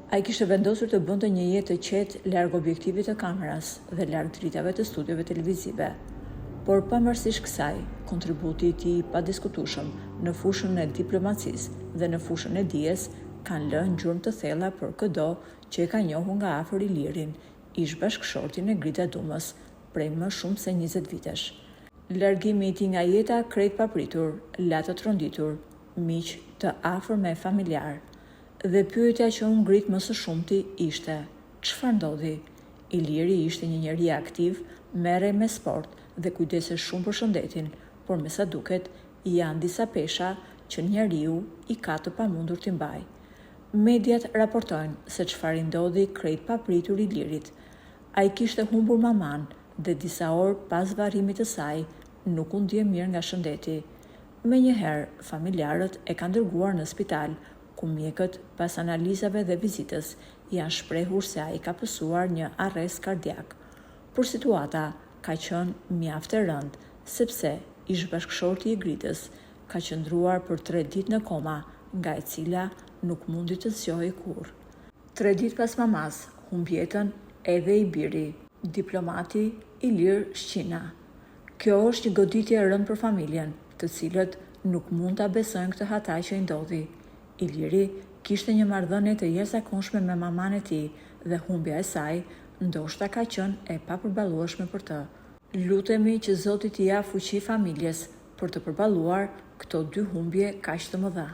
Ai kishte vendosur të bënte një jetë të qetë larg objektivit të kameras dhe larg dritave të studiove televizive. Por pavarësisht kësaj, kontributi i tij pa diskutueshëm në fushën e diplomacisë dhe në fushën e dijes kanë lënë gjurmë të thella për çdo që e ka njohur nga afër Ilirin, ish bashkëshortin e Grida Dumës, prej më shumë se 20 vitesh. Largimi i tij nga jeta krejt papritur, la të tronditur, miq të afër me familjar. Dhe pyetja që unë ngrit më së shumti ishte, çfarë ndodhi? Iliri ishte një njeri aktiv, merrej me sport dhe kujdese shumë për shëndetin, por me sa duket, janë disa pesha që njeriu i ka të pamundur t'i mbajë. Mediat raportojnë se çfarë i ndodhi krejt papritur Ilirit. Ai kishte humbur maman dhe disa orë pas varrimit të saj nuk u ndje mirë nga shëndeti. Menjëherë, familjarët e kanë dërguar në spital, ku mjekët pas analizave dhe vizitës janë shprehur se ai ka pësuar një arrest kardiak. Por situata ka qenë mjaft e rëndë, sepse ish bashkëshorti i Gridës ka qëndruar për 3 ditë në koma, nga e cila nuk mundi të zgjohej kurrë. 3 ditë pas mamas, humb jetën edhe i biri, diplomati Ilir Shqina. Kjo është një goditje e rëndë për familjen, të cilët nuk mund ta besojnë këtë hataj që i ndodhi. Iliri kishte një marrëdhënie të jashtëzakonshme me maman e tij dhe humbja e saj ndoshta ka qenë e papërballueshme për të. Lutemi që Zoti t'i jap fuqi familjes për të përballuar këto 2 humbje kaq të mëdha.